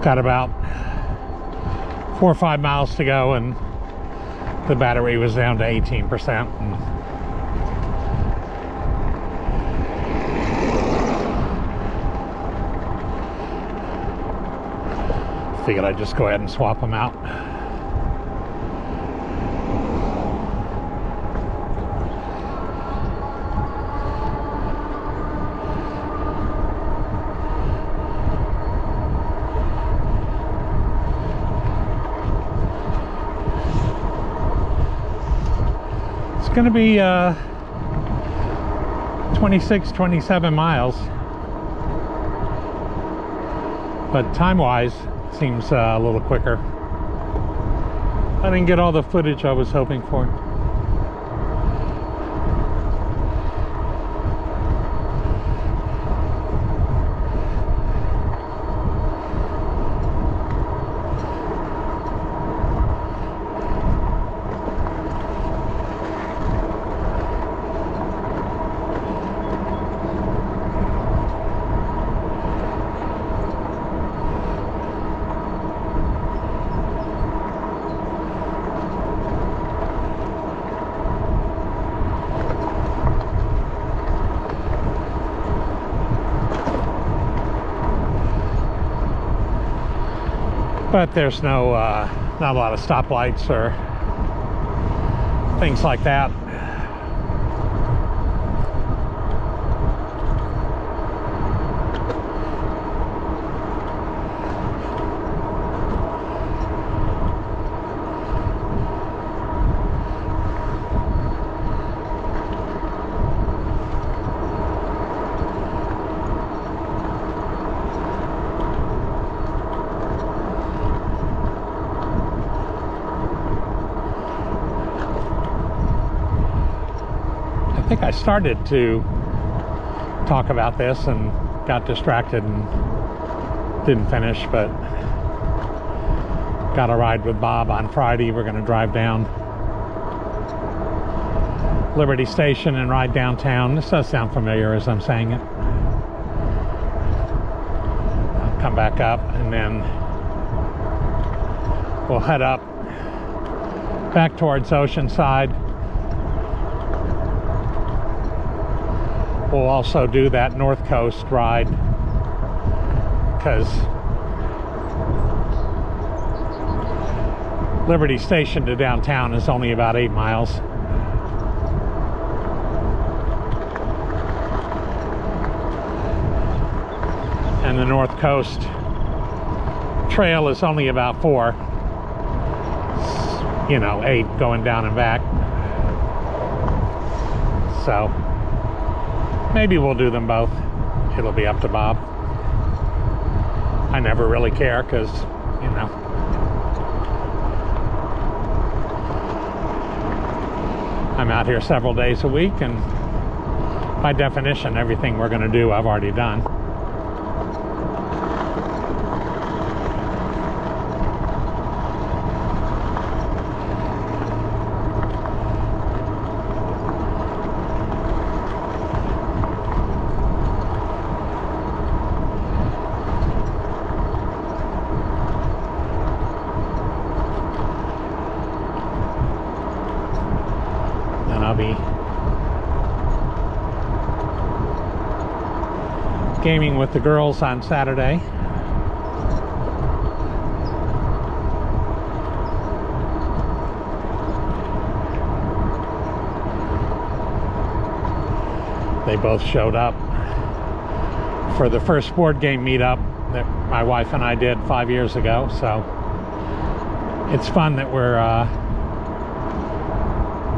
Got about 4 or 5 miles to go, and the battery was down to 18%. And figured I'd just go ahead and swap them out. It's going to be 27 miles, but time-wise seems a little quicker. I didn't get all the footage I was hoping for. But there's no, not a lot of stoplights or things like that. I think I started to talk about this and got distracted and didn't finish, but got a ride with Bob on Friday. We're going to drive down Liberty Station and ride downtown. This does sound familiar as I'm saying it. I'll come back up and then we'll head up back towards Oceanside. We'll also do that North Coast ride because Liberty Station to downtown is only about 8 miles. And the North Coast Trail is only about 4. You know, 8 going down and back. So maybe we'll do them both. It'll be up to Bob. I never really care because, you know, I'm out here several days a week, and by definition, everything we're going to do, I've already done. Gaming with the girls on Saturday. They both showed up for the first board game meetup that my wife and I did 5 years ago, so it's fun that we're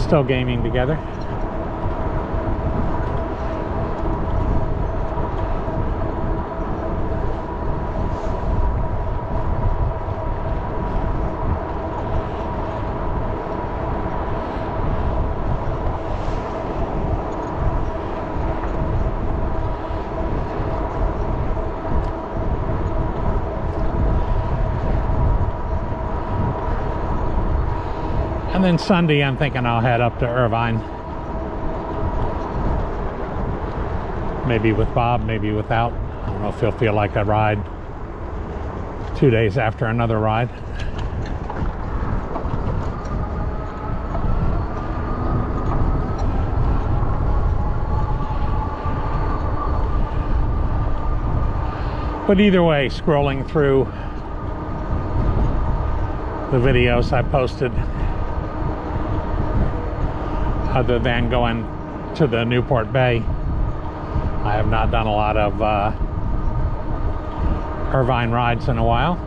still gaming together. And then Sunday, I'm thinking I'll head up to Irvine. Maybe with Bob, maybe without. I don't know if he'll feel like a ride 2 days after another ride. But either way, scrolling through the videos I posted, other than going to the Newport Bay, I have not done a lot of Irvine rides in a while.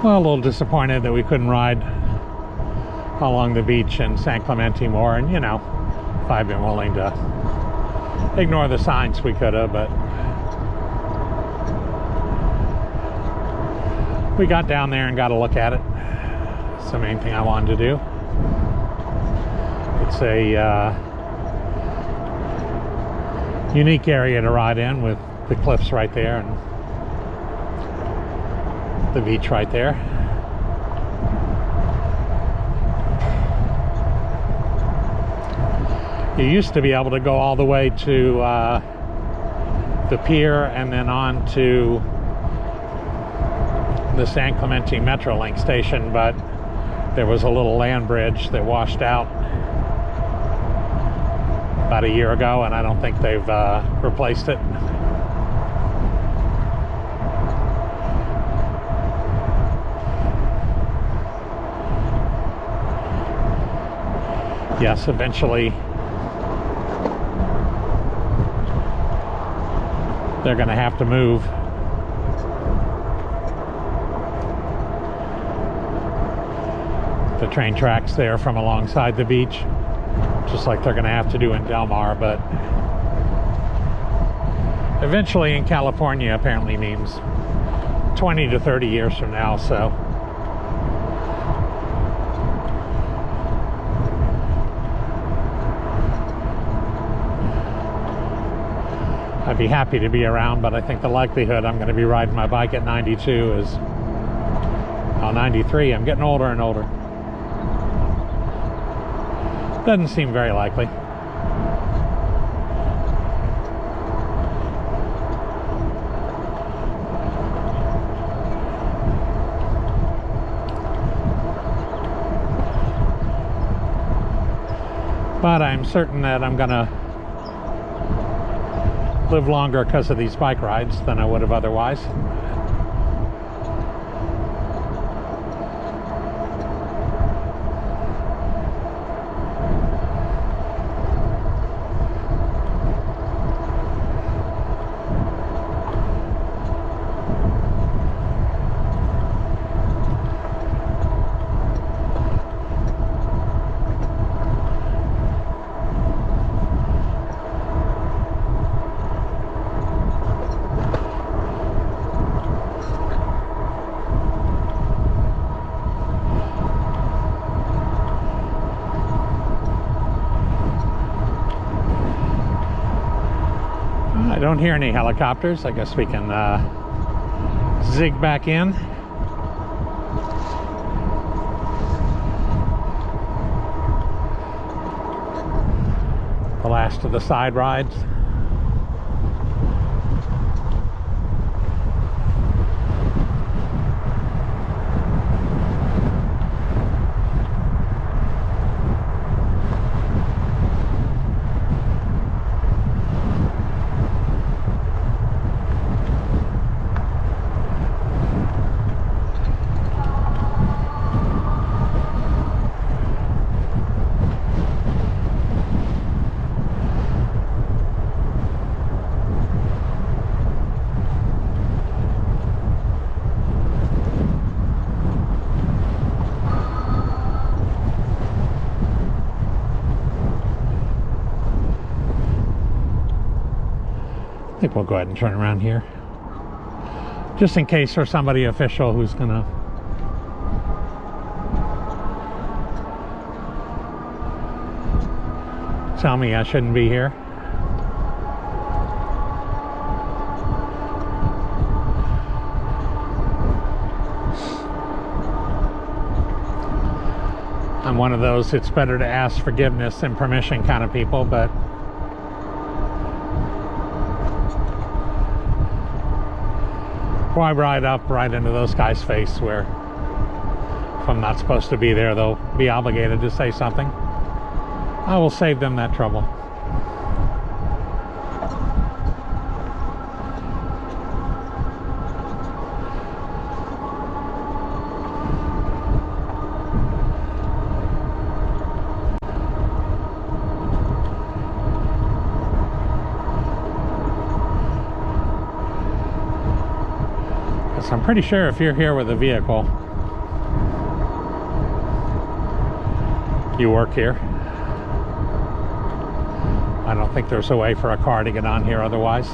Well, a little disappointed that we couldn't ride along the beach in San Clemente more, and you know, if I'd been willing to ignore the signs, we could have, but we got down there and got a look at it. It's the main thing I wanted to do. It's a unique area to ride in, with the cliffs right there and the beach right there. You used to be able to go all the way to the pier and then on to the San Clemente Metrolink station, but there was a little land bridge that washed out about a year ago, and I don't think they've replaced it. Yes, eventually they're going to have to move. The train tracks there from alongside the beach, just like they're going to have to do in Del Mar, but eventually in California apparently means 20 to 30 years from now, so I'd be happy to be around, but I think the likelihood I'm going to be riding my bike at 92 is, oh, 93. I'm getting older and older. Doesn't seem very likely. But I'm certain that I'm going to live longer because of these bike rides than I would have otherwise. I don't hear any helicopters. I guess we can zig back in. The last of the side rides. we'll go ahead and turn around here, just in case there's somebody official who's gonna tell me I shouldn't be here. I'm one of those it's better to ask forgiveness than permission kind of people, but why ride up right into those guys' face where if I'm not supposed to be there, they'll be obligated to say something. I will save them that trouble. I'm pretty sure if you're here with a vehicle, you work here. I don't think there's a way for a car to get on here otherwise.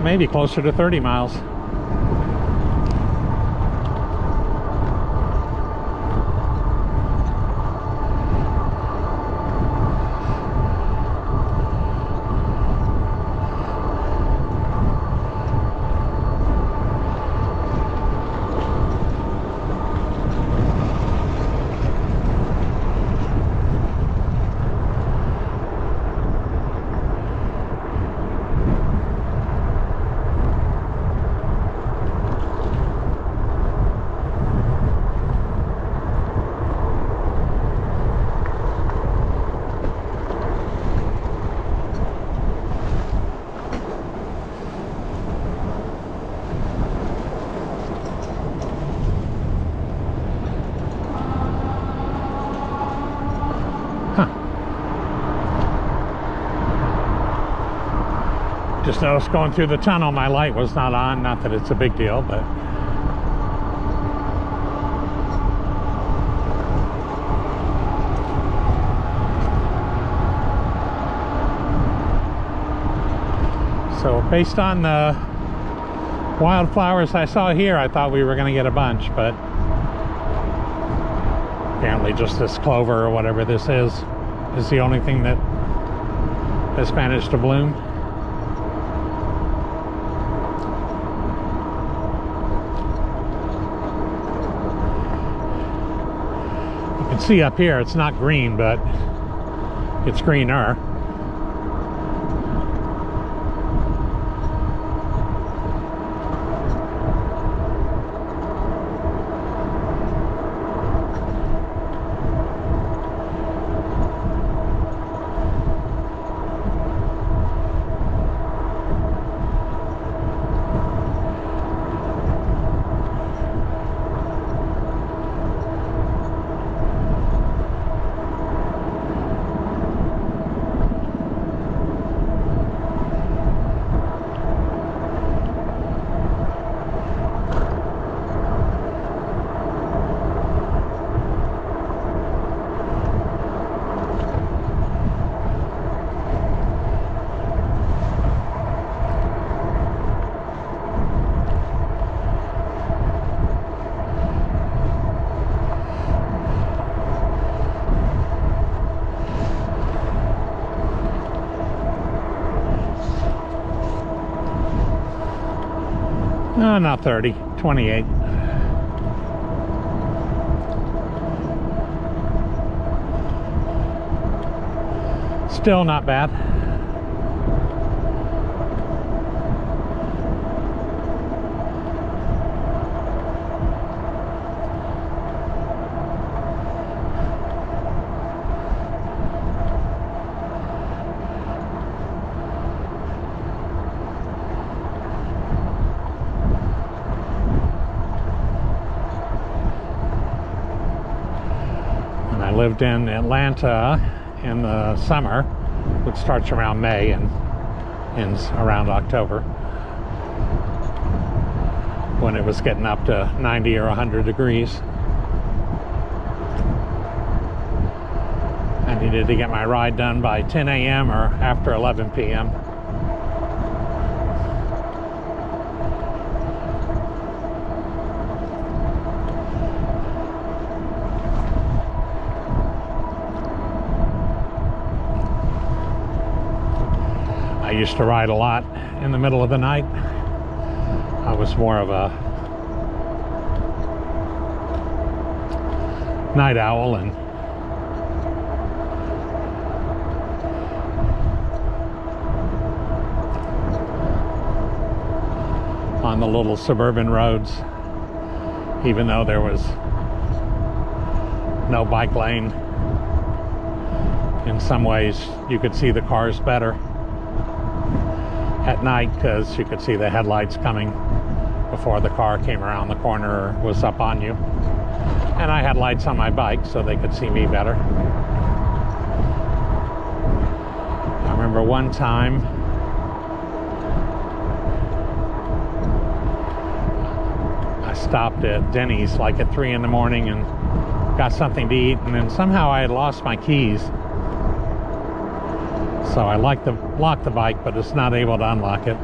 Maybe closer to 30 miles. Just noticed going through the tunnel, my light was not on. Not that it's a big deal, but so based on the wildflowers I saw here, I thought we were going to get a bunch, but apparently just this clover or whatever this is the only thing that has managed to bloom. You can see up here it's not green, but it's greener. Not 30, 28. Still not bad. lived in Atlanta in the summer, which starts around May and ends around October, when it was getting up to 90 or 100 degrees. I needed to get my ride done by 10 a.m. or after 11 p.m. I used to ride a lot in the middle of the night. I was more of a night owl, and on the little suburban roads, even though there was no bike lane, in some ways you could see the cars better at night because you could see the headlights coming before the car came around the corner or was up on you. And I had lights on my bike so they could see me better. I remember one time I stopped at Denny's like at 3 in the morning and got something to eat, and then somehow I had lost my keys. So I locked the bike, but it's not able to unlock it.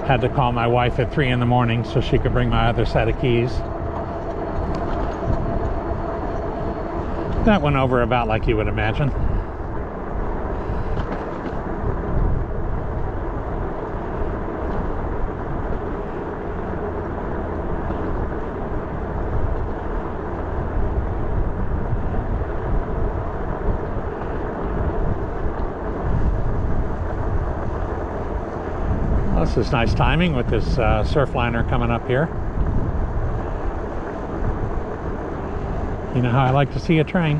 Had to call my wife at 3 in the morning so she could bring my other set of keys. That went over about like you would imagine. This is nice timing with this surf liner coming up here. You know how I like to see a train.